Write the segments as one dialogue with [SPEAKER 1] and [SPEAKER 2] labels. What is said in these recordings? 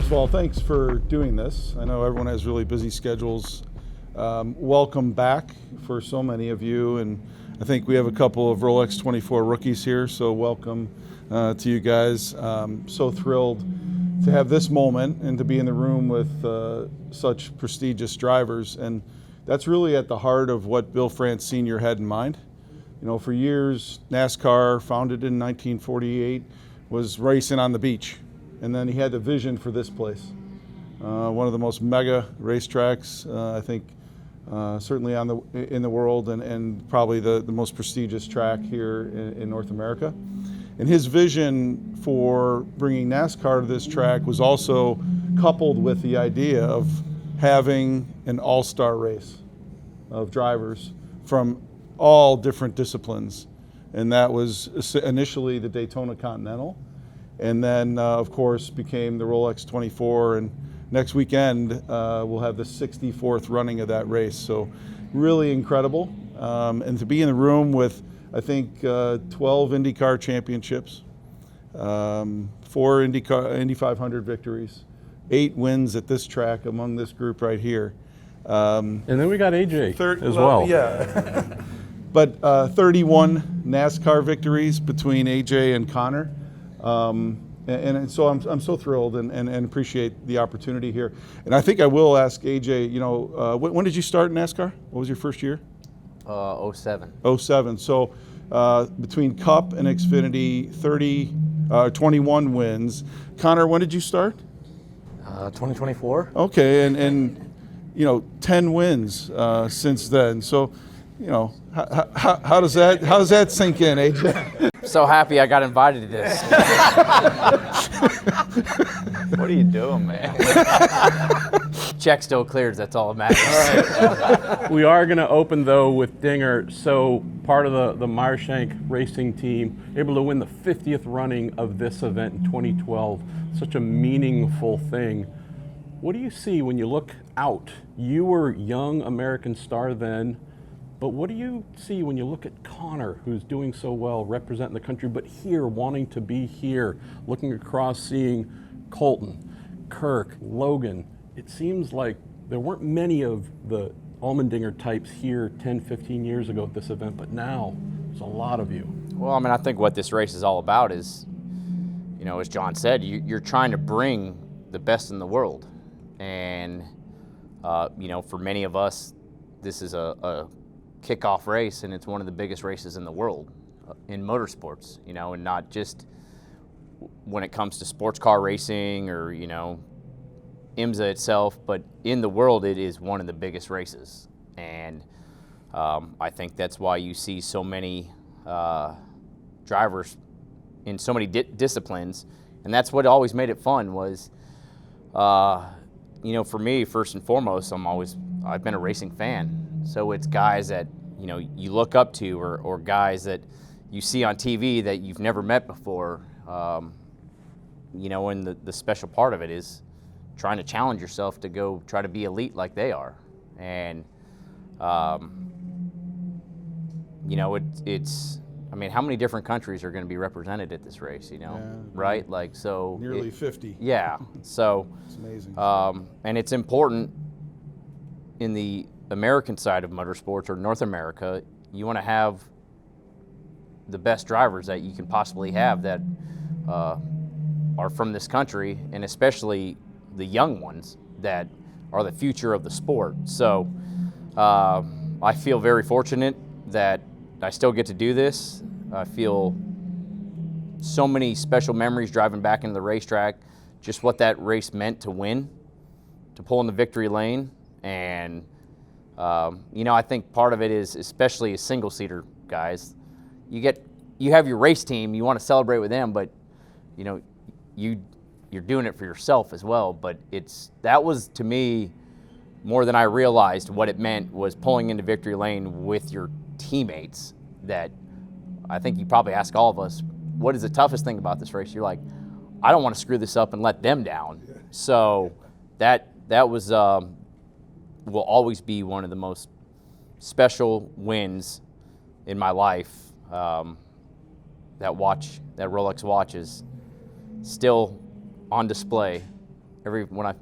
[SPEAKER 1] of all, thanks for doing this. I know everyone has really busy schedules. Welcome back for so many of you, and I think we have a couple of Rolex 24 rookies here, so welcome to you guys. So thrilled to have this moment and to be in the room with such prestigious drivers, and that's really at the heart of what Bill France Sr. had in mind. You know, for years, NASCAR, founded in 1948, was racing on the beach. And then he had the vision for this place. One of the most mega racetracks, I think, certainly in the world, and probably the most prestigious track here in North America. And his vision for bringing NASCAR to this track was also coupled with the idea of having an all-star race of drivers from all different disciplines. And that was initially the Daytona Continental, and then of course became the Rolex 24, and next weekend we'll have the 64th running of that race. So really incredible, and to be in the room with, I think, 12 INDYCAR championships, 4 Indy 500 victories, 8 wins at this track among this group right here.
[SPEAKER 2] And then we got AJ as well.
[SPEAKER 1] Yeah. But 31 NASCAR victories between AJ and Connor. And so I'm so thrilled and appreciate the opportunity here. And I think I will ask AJ, you know, when did you start in NASCAR? What was your first year?
[SPEAKER 3] 07.
[SPEAKER 1] 07. So between Cup and Xfinity, 21 wins. Connor, when did you start?
[SPEAKER 3] 2024.
[SPEAKER 1] Okay, and you know, 10 wins since then. So, you know, how does that sink in, AJ?
[SPEAKER 3] So happy I got invited to this. What are you doing, man? Check still clears, that's all that matters.
[SPEAKER 2] Right. We are going to open, though, with Dinger. So part of the Meyershank racing team, able to win the 50th running of this event in 2012. Such a meaningful thing. What do you see when you look out? You were young American star then, but what do you see when you look at Connor, who's doing so well, representing the country, but here, wanting to be here, looking across, seeing Colton, Kirk, Logan? It seems like there weren't many of the Allmendinger types here 10, 15 years ago at this event, but now there's a lot of you.
[SPEAKER 3] Well, I mean, I think what this race is all about is, you know, as John said, you're trying to bring the best in the world. And, you know, for many of us, this is a kickoff race, and it's one of the biggest races in the world in motorsports, you know, and not just when it comes to sports car racing or, you know, IMSA itself, but in the world it is one of the biggest races. And I think that's why you see so many drivers in so many disciplines, and that's what always made it fun was, you know, for me, first and foremost, I've been a racing fan. So it's guys that, you know, you look up to, or guys that you see on TV that you've never met before. You know, and the special part of it is trying to challenge yourself to go try to be elite like they are. And, you know, it's, I mean, how many different countries are going to be represented at this race, you know,
[SPEAKER 1] yeah,
[SPEAKER 3] right? Like, so.
[SPEAKER 1] Nearly 50.
[SPEAKER 3] Yeah, so.
[SPEAKER 1] It's amazing.
[SPEAKER 3] And it's important in the American side of motorsports, or North America, you want to have the best drivers that you can possibly have that are from this country, and especially the young ones that are the future of the sport. So I feel very fortunate that I still get to do this. I feel so many special memories driving back into the racetrack, just what that race meant to win, to pull in the victory lane. And, you know, I think part of it is, especially as single-seater guys, you have your race team, you want to celebrate with them, but, you know, you're doing it for yourself as well. But that was, to me, more than I realized what it meant, was pulling into victory lane with your teammates. That I think you probably ask all of us, what is the toughest thing about this race? You're like, I don't want to screw this up and let them down. So that was will always be one of the most special wins in my life. That Rolex watch is still on display when I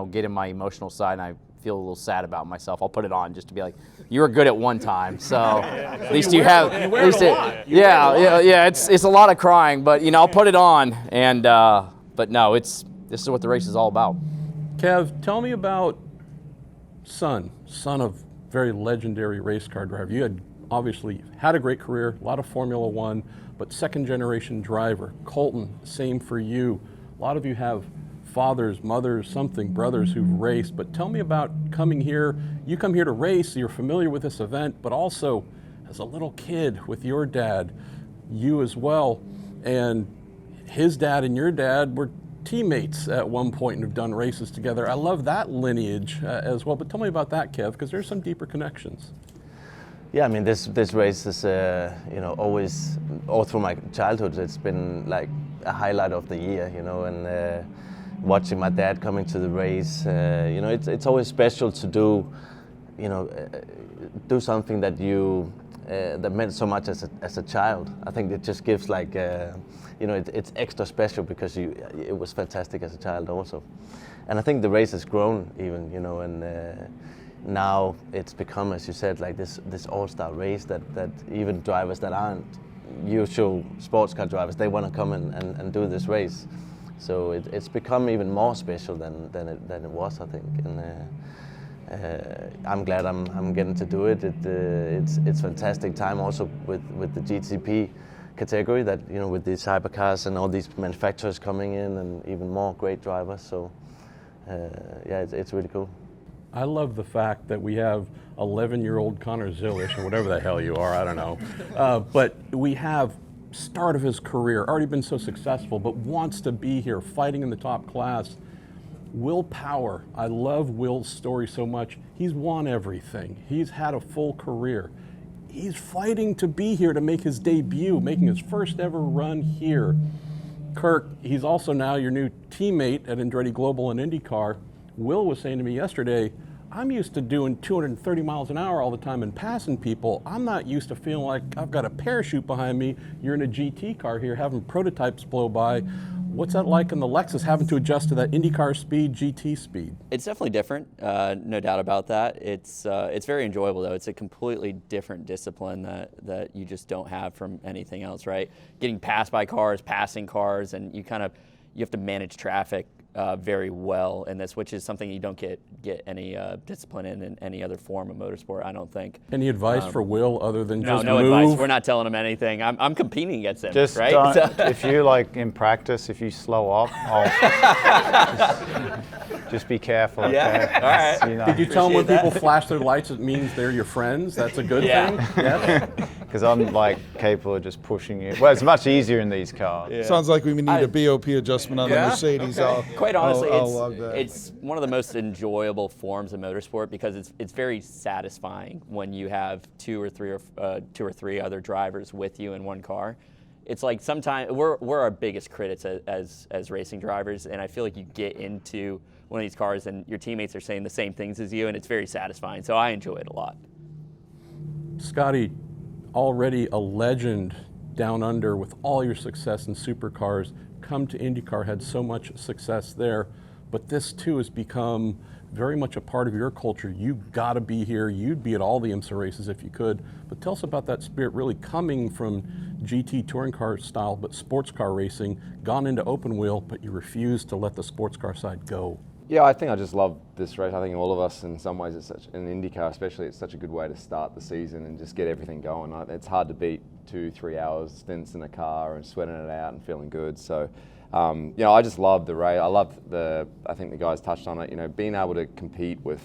[SPEAKER 3] get in my emotional side and I feel a little sad about myself, I'll put it on just to be like, you were good at one time, so at least you have.
[SPEAKER 2] You wear it a lot.
[SPEAKER 3] Yeah. It's a lot of crying, but I'll put it on. And but no, this is what the race is all about.
[SPEAKER 2] Kev, tell me about son of very legendary race car driver. You had obviously had a great career, a lot of Formula One, but second generation driver. Colton, same for you. A lot of you have fathers, mothers, brothers who've raced, but tell me about coming here. You come here to race, you're familiar with this event, but also as a little kid with your dad, you as well, and his dad and your dad were teammates at one point and have done races together. I love that lineage as well, but tell me about that, Kev, because there's some deeper connections.
[SPEAKER 4] Yeah, I mean, this race is, always, all through my childhood, it's been like a highlight of the year, and watching my dad coming to the race, it's always special to do, do something that that meant so much as a child. I think it just gives like, it's extra special because it was fantastic as a child also. And I think the race has grown even, and now it's become, as you said, like this all-star race that even drivers that aren't usual sports car drivers, they want to come and do this race. So it's become even more special than it was, I think. And I'm glad I'm getting to do it. It's fantastic time also with the GTP category, that with these hypercars and all these manufacturers coming in and even more great drivers. So it's really cool.
[SPEAKER 2] I love the fact that we have 11-year-old Connor Zilisch, or whatever the hell you are, I don't know. But we have start of his career, already been so successful, but wants to be here, fighting in the top class. Will Power, I love Will's story so much. He's won everything. He's had a full career. He's fighting to be here to make his debut, making his first ever run here. Kirk, he's also now your new teammate at Andretti Global and INDYCAR. Will was saying to me yesterday, I'm used to doing 230 miles an hour all the time and passing people. I'm not used to feeling like I've got a parachute behind me. You're in a GT car here having prototypes blow by. What's that like in the Lexus, having to adjust to that IndyCar speed, GT speed?
[SPEAKER 5] It's definitely different, no doubt about that. It's very enjoyable though. It's a completely different discipline that you just don't have from anything else, right? Getting passed by cars, passing cars, and you have to manage traffic very well in this, which is something you don't get any discipline in any other form of motorsport, I don't think.
[SPEAKER 2] Any advice for Will other than just
[SPEAKER 5] no
[SPEAKER 2] move?
[SPEAKER 5] Advice. We're not telling him anything. I'm competing against him,
[SPEAKER 6] just
[SPEAKER 5] right?
[SPEAKER 6] Don't, if you in practice, if you slow up, just be careful.
[SPEAKER 5] Yeah.
[SPEAKER 6] Okay?
[SPEAKER 5] All right.
[SPEAKER 2] Did you tell him when people flash their lights, it means they're your friends? That's a good thing? Yes?
[SPEAKER 6] Because I'm capable of just pushing you. Well, it's much easier in these cars.
[SPEAKER 1] Yeah. Sounds like we need a BOP adjustment on the Mercedes.
[SPEAKER 5] Okay. Quite honestly,
[SPEAKER 1] I'll love that.
[SPEAKER 5] It's one of the most enjoyable forms of motorsport because it's very satisfying when you have two or three other drivers with you in one car. It's like sometimes we're our biggest critics as racing drivers, and I feel like you get into one of these cars and your teammates are saying the same things as you, and it's very satisfying. So I enjoy it a lot.
[SPEAKER 2] Scotty, already a legend down under with all your success in supercars, come to IndyCar, had so much success there, but this too has become very much a part of your culture. You've got to be here. You'd be at all the IMSA races if you could, but tell us about that spirit really coming from GT touring car style, but sports car racing, gone into open wheel, but you refuse to let the sports car side go.
[SPEAKER 7] Yeah, I think I just love this race. I think all of us, in some ways, in IndyCar especially, it's such a good way to start the season and just get everything going. It's hard to beat 2-3 hours stints in a car and sweating it out and feeling good. So, I just love the race. I love I think the guys touched on it, being able to compete with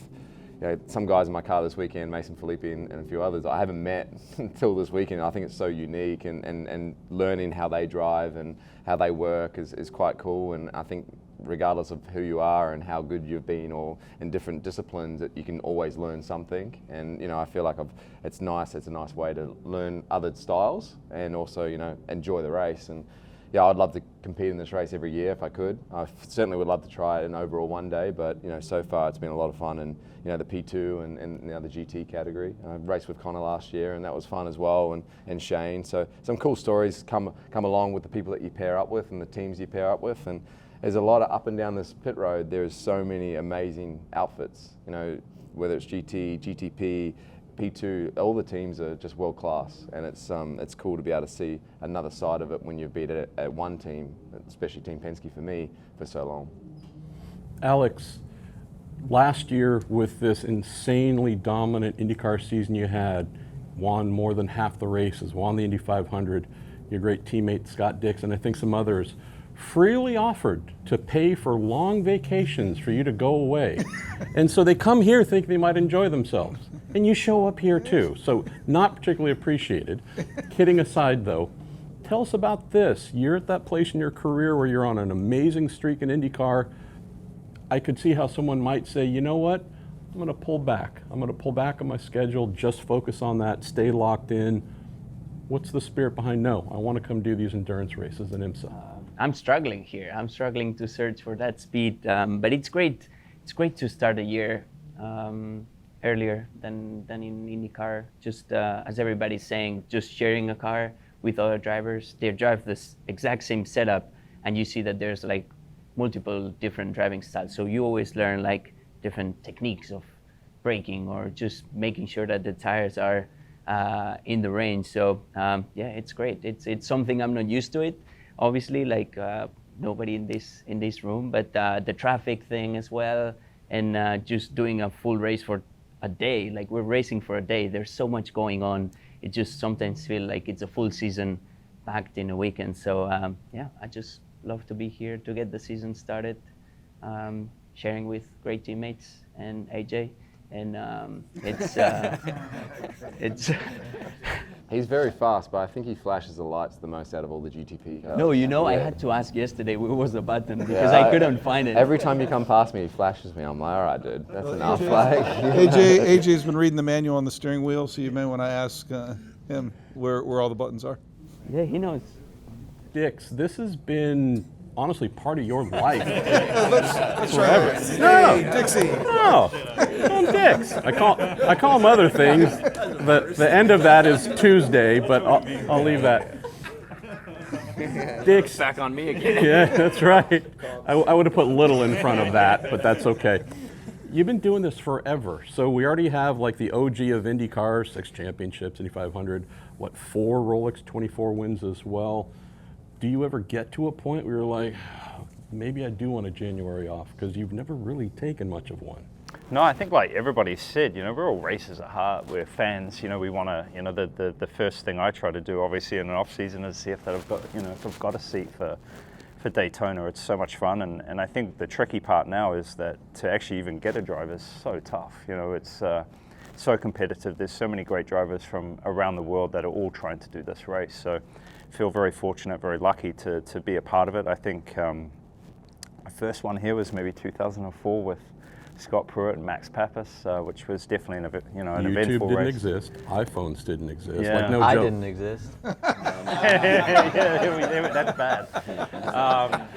[SPEAKER 7] some guys in my car this weekend, Mason Filippi and a few others, I haven't met until this weekend. I think it's so unique and learning how they drive and how they work is quite cool. And I think regardless of who you are and how good you've been or in different disciplines, that you can always learn something. And I feel like it's nice. It's a nice way to learn other styles and also enjoy the race. And yeah, I'd love to compete in this race every year if I could. I certainly would love to try it in overall one day, but so far it's been a lot of fun. And the P2 and the GT category. I raced with Connor last year, and that was fun as well. And Shane. So some cool stories come along with the people that you pair up with and the teams you pair up with. And there's a lot of up and down this pit road. There's so many amazing outfits, you know, whether it's GT, GTP, P2, all the teams are just world class, and it's cool to be able to see another side of it when you've been at one team, especially Team Penske for me, for so long. Alex,
[SPEAKER 2] Last year, with this insanely dominant IndyCar season you had, won more than half the races, won the Indy 500, your great teammate Scott Dixon, I think some others, freely offered to pay for long vacations for you to go away. And so they come here thinking they might enjoy themselves. And you show up here too, so not particularly appreciated. Kidding aside though, tell us about this. You're at that place in your career where you're on an amazing streak in IndyCar. I could see how someone might say, you know what, I'm going to pull back. I'm going to pull back on my schedule, just focus on that, stay locked in. What's the spirit behind, no, I want to come do these endurance races in IMSA?
[SPEAKER 8] I'm struggling here. I'm struggling to search for that speed, but it's great. It's great to start a year earlier than in IndyCar. Just as everybody's saying, just sharing a car with other drivers. They drive this exact same setup, and you see that there's like multiple different driving styles. So you always learn like different techniques of braking or just making sure that the tires are in the range. So yeah, it's great. It's something I'm not used to it. Obviously, like nobody in this room, but the traffic thing as well, and just doing a full race for a day. Like we're racing for a day. There's so much going on. It just sometimes feels like it's a full season packed in a weekend. So yeah, I just love to be here to get the season started, sharing with great teammates and AJ, and it's.
[SPEAKER 7] He's very fast, but I think he flashes the lights the most out of all the GTP cars.
[SPEAKER 8] No, you know, I had to ask yesterday where was the button because I couldn't find it.
[SPEAKER 7] Every time you come past me, he flashes me. I'm like, all right, dude, that's enough.
[SPEAKER 1] AJ's been reading the manual on the steering wheel, so you may want to ask him where all the buttons are.
[SPEAKER 8] Yeah, he knows.
[SPEAKER 2] Dix, this has been honestly part of your life.
[SPEAKER 1] Let's try it.
[SPEAKER 2] No,
[SPEAKER 1] Hey, Dixie.
[SPEAKER 2] no, I'm Dix. I call him other things. The end of that is Tuesday, but I'll leave that. Dix.
[SPEAKER 3] Back on me again.
[SPEAKER 2] Yeah, that's right. I would have put little in front of that, but that's okay. You've been doing this forever, so we already have like the OG of IndyCar, 6 championships, Indy 500, 4 Rolex 24 wins as well. Do you ever get to a point where you're like, maybe I do want a January off, because you've never really taken much of one?
[SPEAKER 9] No, I think like everybody said, you know, we're all racers at heart. We're fans. You know, we want to. You know, the first thing I try to do, obviously, in an off season, is see if I've got, you know, if I've got a seat for Daytona. It's so much fun, and I think the tricky part now is that to actually even get a drive is so tough. You know, it's so competitive. There's so many great drivers from around the world that are all trying to do this race. So I feel very fortunate, very lucky to be a part of it. I think my first one here was maybe 2004 with Scott Pruitt and Max Pappas, which was definitely an
[SPEAKER 2] YouTube
[SPEAKER 9] eventful
[SPEAKER 2] didn't
[SPEAKER 9] race.
[SPEAKER 2] exist. iPhones didn't exist.
[SPEAKER 9] Yeah.
[SPEAKER 2] Like no
[SPEAKER 4] I
[SPEAKER 2] joke.
[SPEAKER 4] didn't exist.
[SPEAKER 9] That's bad.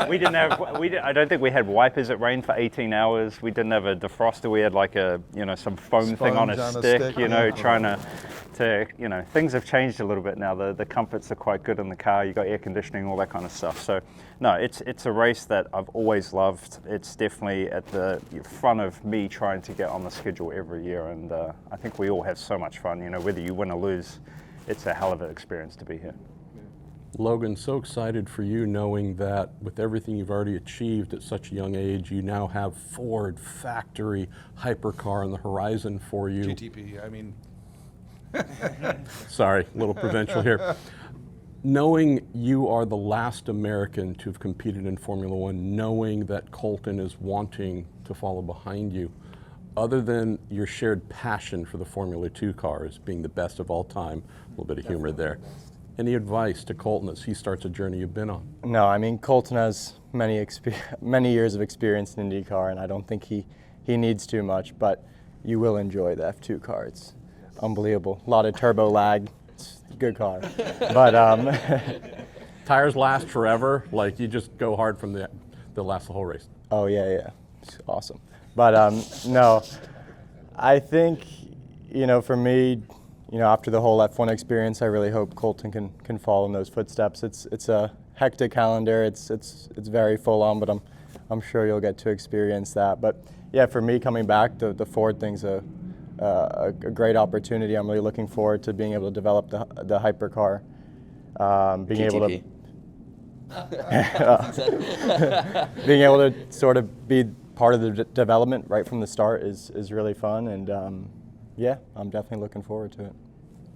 [SPEAKER 9] We didn't have. I don't think we had wipers. It rained for 18 hours. We didn't have a defroster. We had like a some foam thing on a stick. Trying to things have changed a little bit now. The comforts are quite good in the car. You got air conditioning, all that kind of stuff. So no, it's a race that I've always loved. It's definitely at the front of me trying to get on the schedule every year, and I think we all have so much fun. You know, whether you win or lose, it's a hell of an experience to be here.
[SPEAKER 2] Logan, so excited for you knowing that with everything you've already achieved at such a young age, you now have Ford factory hypercar on the horizon for you.
[SPEAKER 1] GTP, I mean.
[SPEAKER 2] Sorry, a little provincial here. Knowing you are the last American to have competed in Formula One, knowing that Colton is wanting to follow behind you, other than your shared passion for the Formula 2 cars being the best of all time, a little bit of humor there, any advice to Colton as he starts a journey you've been on?
[SPEAKER 10] No, I mean, Colton has many years of experience in IndyCar, and I don't think he needs too much, but you will enjoy the F2 car. It's unbelievable. A lot of turbo lag. It's a good car. But
[SPEAKER 2] tires last forever. Like you just go hard from they'll last the whole race.
[SPEAKER 10] Oh yeah, it's awesome. But no, I think for me, after the whole F1 experience, I really hope Colton can follow in those footsteps. It's a hectic calendar. It's very full on, but I'm sure you'll get to experience that. But yeah, for me coming back, the Ford thing's a great opportunity. I'm really looking forward to being able to develop the hypercar, being able to being able to sort of be part of the development right from the start is really fun, and yeah, I'm definitely looking forward to it.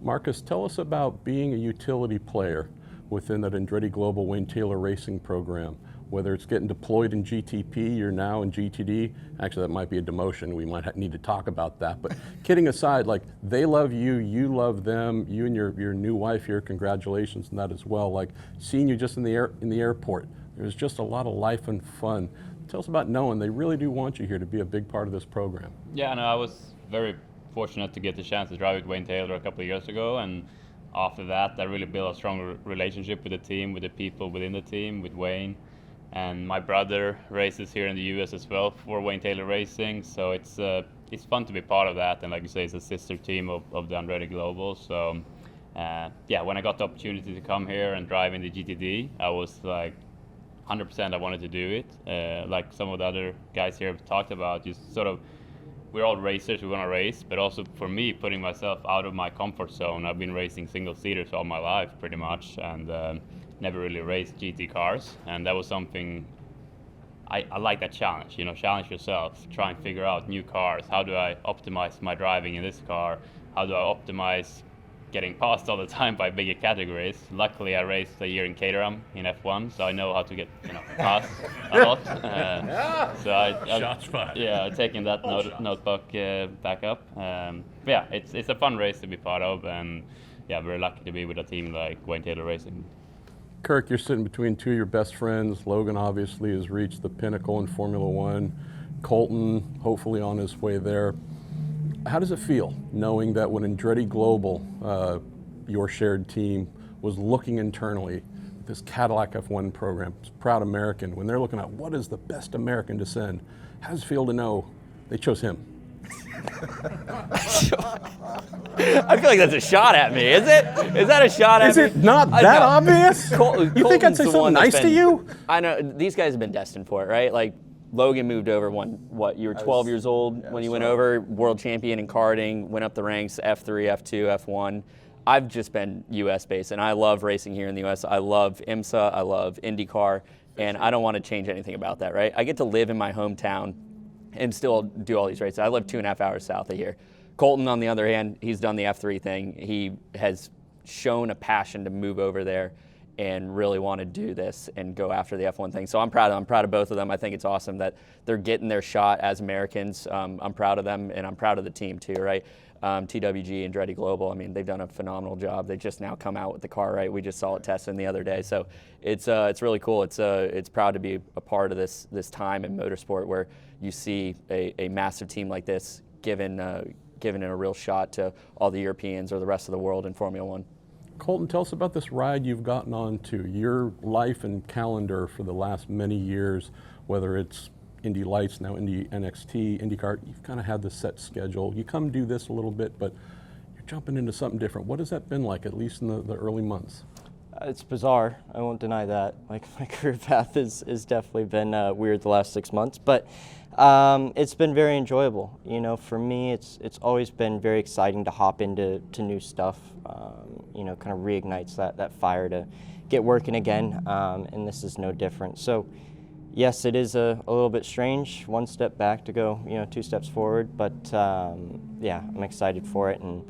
[SPEAKER 2] Marcus, tell us about being a utility player within that Andretti Global Wayne Taylor Racing program. Whether it's getting deployed in GTP, you're now in GTD. Actually, that might be a demotion. We might need to talk about that. But kidding aside, like, they love you, you love them, you and your new wife here, congratulations on that as well. Like, seeing you just in the airport, there's just a lot of life and fun. Tell us about knowing they really do want you here to be a big part of this program.
[SPEAKER 11] Yeah, no, I was very fortunate to get the chance to drive with Wayne Taylor a couple of years ago, and after that, I really built a strong relationship with the team, with the people within the team, with Wayne. And my brother races here in the U.S. as well for Wayne Taylor Racing, so it's fun to be part of that. And like you say, it's a sister team of the Andretti Global. So yeah, when I got the opportunity to come here and drive in the GTD, I was like 100% I wanted to do it. Like some of the other guys here have talked about, just sort of, we're all racers, we want to race, but also for me, putting myself out of my comfort zone. I've been racing single-seaters all my life, pretty much, and never really raced GT cars, and that was something I like, that challenge. You know, challenge yourself, try and figure out new cars. How do I optimize my driving in this car? How do I optimize getting passed all the time by bigger categories? Luckily, I raced a year in Caterham in F1, so I know how to get passed a lot. So
[SPEAKER 2] Shots fired.
[SPEAKER 11] Yeah, I've taken that notebook back up. But yeah, it's a fun race to be part of, and yeah, very lucky to be with a team like Wayne Taylor Racing.
[SPEAKER 2] Kirk, you're sitting between two of your best friends. Logan obviously has reached the pinnacle in Formula One. Colton, hopefully on his way there. How does it feel knowing that when Andretti Global, your shared team, was looking internally at this Cadillac F1 program, proud American, when they're looking at what is the best American to send, how does it feel to know they chose him?
[SPEAKER 5] I feel like that's a shot at me. Is it? Is that a shot at me?
[SPEAKER 2] Is it not that obvious?
[SPEAKER 5] You
[SPEAKER 2] think I'd say something nice to you?
[SPEAKER 5] I know these guys have been destined for it, right? Like Logan moved over you were 12 years old when you went over, world champion in karting, went up the ranks, F3, F2, F1. I've just been US based, and I love racing here in the US. I love IMSA, I love INDYCAR, and I don't want to change anything about that, right? I get to live in my hometown and still do all these races. I live 2.5 hours south of here. Colton, on the other hand, he's done the F3 thing. He has shown a passion to move over there and really want to do this and go after the F1 thing. So I'm proud of both of them. I think it's awesome that they're getting their shot as Americans. I'm proud of them, and I'm proud of the team too, right? TWG and Andretti Global, I mean, they've done a phenomenal job. They just now come out with the car, right? We just saw it testing the other day. So it's really cool. It's proud to be a part of this time in motorsport where you see a massive team like this given a real shot to all the Europeans or the rest of the world in Formula One.
[SPEAKER 2] Colton, tell us about this ride you've gotten on to, your life and calendar for the last many years, whether it's Indy Lights, now Indy NXT, INDYCAR. You've kind of had the set schedule. You come do this a little bit, but you're jumping into something different. What has that been like, at least in the early months?
[SPEAKER 12] It's bizarre. I won't deny that. Like, my career path has definitely been weird the last 6 months, but it's been very enjoyable. You know, for me, it's always been very exciting to hop into new stuff. You know, kind of reignites that fire to get working again, and this is no different. So, yes, it is a little bit strange. One step back to go, 2 steps forward, but yeah, I'm excited for it, and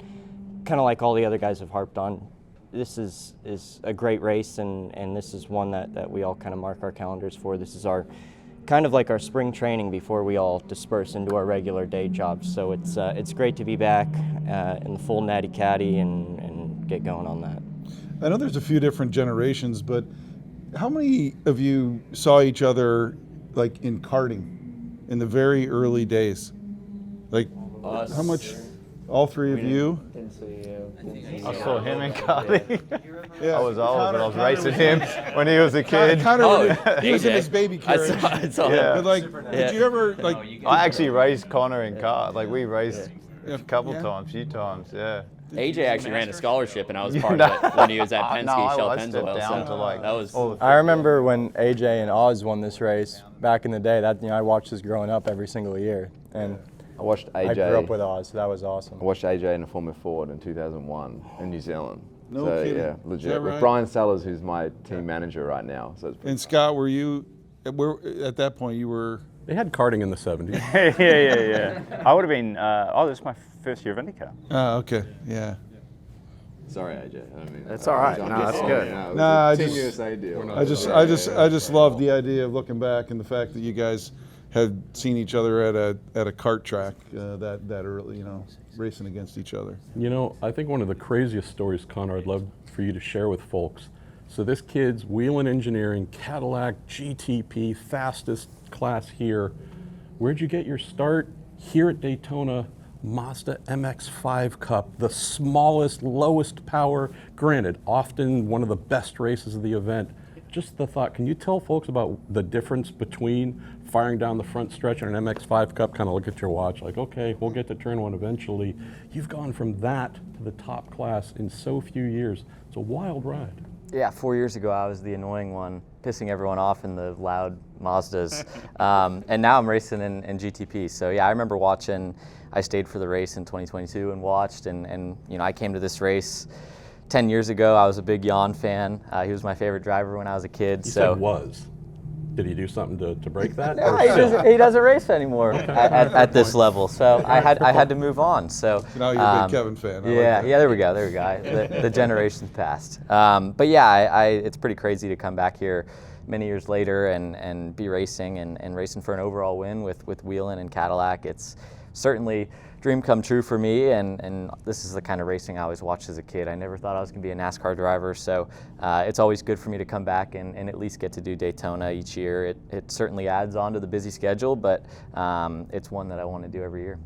[SPEAKER 12] kind of like all the other guys have harped on, this is a great race, and this is one that we all kind of mark our calendars for. This is our kind of like our spring training before we all disperse into our regular day jobs. So it's great to be back in the full Natty Caddy and get going on that.
[SPEAKER 1] I know there's a few different generations, but how many of you saw each other like in karting in the very early days? Like
[SPEAKER 5] Us.
[SPEAKER 1] how much? All three of you?
[SPEAKER 5] Didn't see you.
[SPEAKER 6] I saw him in karting.
[SPEAKER 1] Yeah.
[SPEAKER 6] I was old, but I was racing him when he was a kid.
[SPEAKER 1] He was in his baby carriage.
[SPEAKER 5] I saw
[SPEAKER 6] Yeah.
[SPEAKER 1] But like, did you ever like?
[SPEAKER 6] I actually raced Connor in kart. Like, we raced a few times, yeah.
[SPEAKER 5] AJ actually ran a scholarship, and I was part of it when he was at Penske, Shell Pennzoil.
[SPEAKER 6] Down to like
[SPEAKER 5] that was.
[SPEAKER 10] I remember when AJ and Oz won this race back in the day. That I watched this growing up every single year, and
[SPEAKER 7] I watched AJ.
[SPEAKER 10] I grew up with Oz, so that was awesome.
[SPEAKER 7] I watched AJ in a Formula Ford in 2001 in New Zealand.
[SPEAKER 1] No
[SPEAKER 7] so
[SPEAKER 1] kidding.
[SPEAKER 7] yeah,
[SPEAKER 1] Is
[SPEAKER 7] legit.
[SPEAKER 1] that
[SPEAKER 7] With
[SPEAKER 1] right?
[SPEAKER 7] Brian Sellers, who's my team manager right now. So it's pretty
[SPEAKER 1] And Scott, were you? At that point, you were.
[SPEAKER 2] They had karting in the 70s.
[SPEAKER 9] yeah. I would have been. This is my first year of INDYCAR.
[SPEAKER 1] Oh, okay, yeah.
[SPEAKER 7] Sorry, AJ. I mean,
[SPEAKER 6] That's all right. No, that's good.
[SPEAKER 7] No,
[SPEAKER 1] I
[SPEAKER 7] Team
[SPEAKER 1] just-
[SPEAKER 7] USA deal.
[SPEAKER 1] I just love the idea of looking back and the fact that you guys had seen each other at a kart track that early, racing against each other.
[SPEAKER 2] I think one of the craziest stories, Connor, I'd love for you to share with folks. So this kid's wheel and engineering, Cadillac GTP, fastest class here. Where'd you get your start? Here at Daytona, Mazda MX-5 Cup, the smallest, lowest power, granted, often one of the best races of the event. Just the thought, can you tell folks about the difference between firing down the front stretch and an MX-5 Cup, kind of look at your watch, like, okay, we'll get to turn one eventually. You've gone from that to the top class in so few years. It's a wild ride.
[SPEAKER 12] Yeah, 4 years ago I was the annoying one, pissing everyone off in the loud Mazdas. And now I'm racing in GTP. So yeah, I remember watching, I stayed for the race in 2022 and watched, and I came to this race 10 years ago. I was a big Jan fan. He was my favorite driver when I was a kid.
[SPEAKER 2] You
[SPEAKER 12] so
[SPEAKER 2] said was. Did he do something to break that?
[SPEAKER 12] No,
[SPEAKER 2] Or
[SPEAKER 12] he doesn't race anymore at this level. So I had to move on. So
[SPEAKER 1] Now you're a big Kevin fan. I like that.
[SPEAKER 12] there we go. The generation's passed. But yeah, it's pretty crazy to come back here many years later and be racing and racing for an overall win with Wheelin' and Cadillac. It's certainly dream come true for me, and this is the kind of racing I always watched as a kid. I never thought I was going to be a NASCAR driver, so it's always good for me to come back and at least get to do Daytona each year. It certainly adds on to the busy schedule, but it's one that I want to do every year.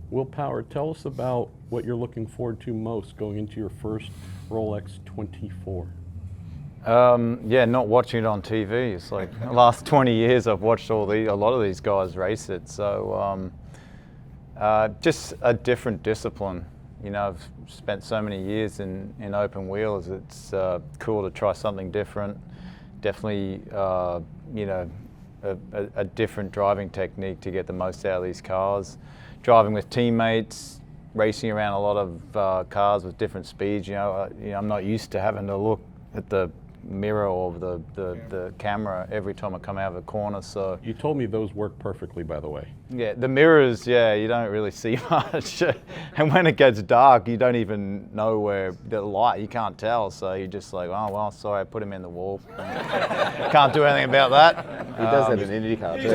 [SPEAKER 2] Will Power, tell us about what you're looking forward to most going into your first Rolex 24.
[SPEAKER 6] Not watching it on TV. It's like the last 20 years I've watched a lot of these guys race it. So just a different discipline. I've spent so many years in open wheels. It's cool to try something different. Definitely, a different driving technique to get the most out of these cars. Driving with teammates, racing around a lot of cars with different speeds. I'm not used to having to look at the mirror or the camera every time I come out of a corner. So
[SPEAKER 2] You told me those work perfectly, by the way.
[SPEAKER 6] yeah, the mirrors, you don't really see much. And when it gets dark, you don't even know where the light, you can't tell. So you're just like, oh, well, sorry, I put him in the wall. Can't do anything about that.
[SPEAKER 7] He does that in INDYCAR too.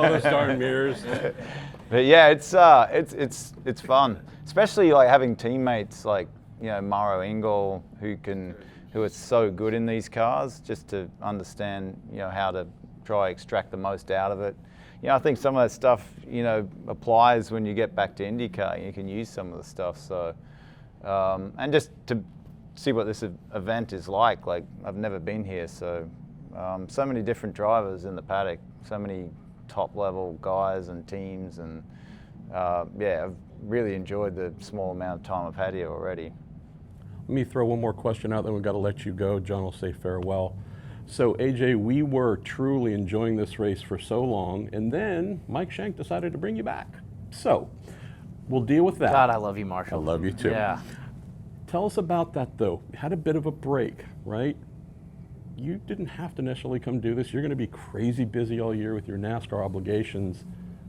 [SPEAKER 2] Those darn mirrors.
[SPEAKER 6] But yeah, it's fun, especially like having teammates like Mauro Engel who are so good in these cars, just to understand how to try extract the most out of it. I think some of that stuff applies when you get back to INDYCAR. You can use some of the stuff. So and just to see what this event is like I've never been here, so so many different drivers in the paddock, so many top level guys and teams, and I've really enjoyed the small amount of time I've had here already.
[SPEAKER 2] Let me throw one more question out, then we've got to let you go. John will say farewell. So AJ, we were truly enjoying this race for so long, and then Mike Shank decided to bring you back. So we'll deal with that.
[SPEAKER 3] God, I love you, Marshall.
[SPEAKER 2] I love you too.
[SPEAKER 3] Yeah.
[SPEAKER 2] Tell us about that, though. You had a bit of a break, right? You didn't have to necessarily come do this. You're going to be crazy busy all year with your NASCAR obligations,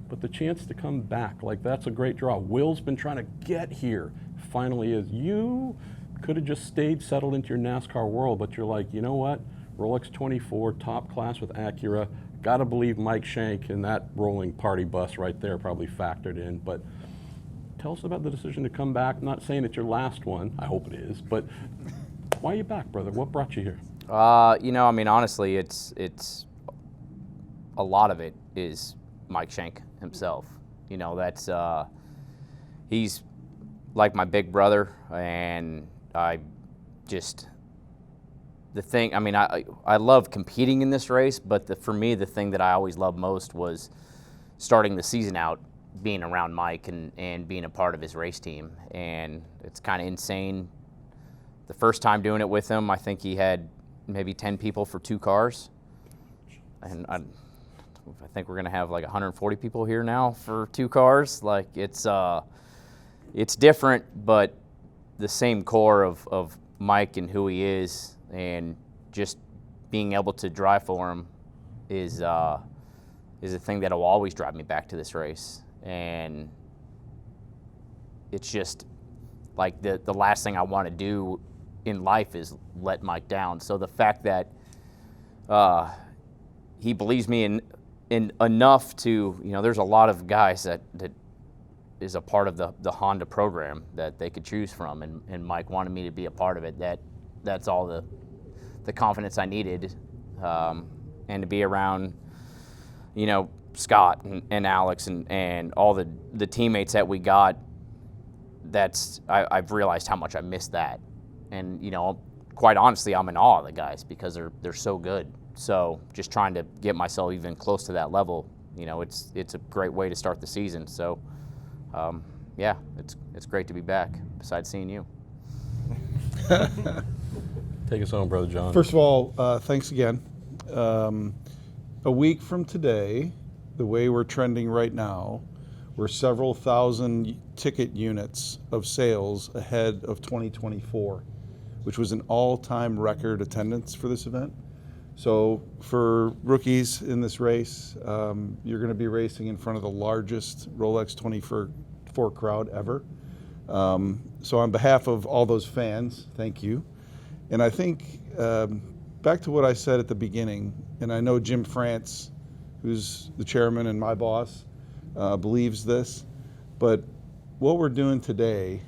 [SPEAKER 2] but the chance to come back, that's a great draw. Will's been trying to get here. Finally is. You could have just stayed settled into your NASCAR world, but you're like, you know what? Rolex 24, top class with Acura. Got to believe Mike Shank and that rolling party bus right there probably factored in. But tell us about the decision to come back. I'm not saying it's your last one. I hope it is. But why are you back, brother? What brought you here?
[SPEAKER 3] Honestly, it's a lot of it is Mike Shank himself. That's he's like my big brother, and I love competing in this race, but for me, the thing that I always loved most was starting the season out being around Mike and being a part of his race team. And it's kind of insane. The first time doing it with him, I think he had maybe 10 people for 2 cars. And I think we're going to have like 140 people here now for 2 cars. Like, it's different, but the same core of Mike and who he is, and just being able to drive for him is a thing that will always drive me back to this race. And it's just like the last thing I want to do in life is let Mike down. So the fact that he believes me in enough to, there's a lot of guys that is a part of the Honda program that they could choose from, and Mike wanted me to be a part of it. That's all the confidence I needed, and to be around, Scott and Alex and all the teammates that we got. I've realized how much I missed that, and quite honestly, I'm in awe of the guys because they're so good. So just trying to get myself even close to that level, it's a great way to start the season. So. Yeah, it's great to be back, besides seeing you.
[SPEAKER 2] Take us home, Brother John.
[SPEAKER 1] First of all, thanks again. A week from today, the way we're trending right now, we're several thousand ticket units of sales ahead of 2024, which was an all-time record attendance for this event. So for rookies in this race, you're going to be racing in front of the largest Rolex 24 crowd ever. So on behalf of all those fans, thank you. And I think back to what I said at the beginning, and I know Jim France, who's the chairman and my boss, believes this, but what we're doing today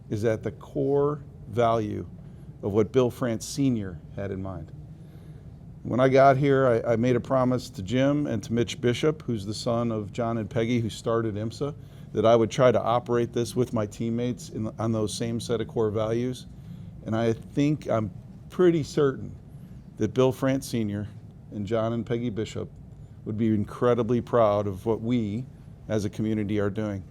[SPEAKER 1] is at the core value of what Bill France Sr. had in mind. When I got here, I made a promise to Jim and to Mitch Bishop, who's the son of John and Peggy, who started IMSA, that I would try to operate this with my teammates on those same set of core values. And I'm pretty certain that Bill France Sr. and John and Peggy Bishop would be incredibly proud of what we as a community are doing.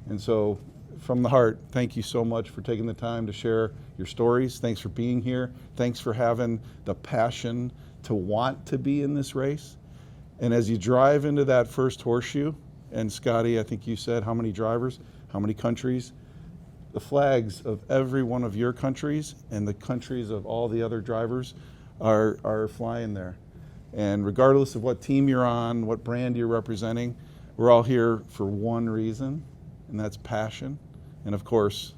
[SPEAKER 1] And so from the heart, thank you so much for taking the time to share your stories. Thanks for being here. Thanks for having the passion to want to be in this race. And as you drive into that first horseshoe, and Scotty, I think you said how many drivers, how many countries, the flags of every one of your countries and the countries of all the other drivers are flying there. And regardless of what team you're on, what brand you're representing, we're all here for one reason, and that's passion. And of course,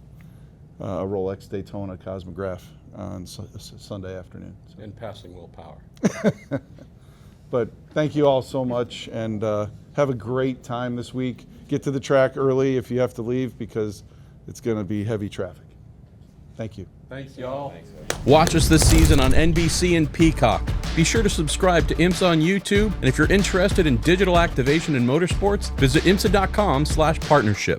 [SPEAKER 1] a Rolex Daytona Cosmograph on Sunday afternoon. So.
[SPEAKER 2] And passing willpower.
[SPEAKER 1] But thank you all so much, and have a great time this week. Get to the track early if you have to leave, because it's going to be heavy traffic. Thank you.
[SPEAKER 2] Thanks, y'all. Watch us this season on NBC and Peacock. Be sure to subscribe to IMSA on YouTube, and if you're interested in digital activation in motorsports, visit IMSA.com/partnership.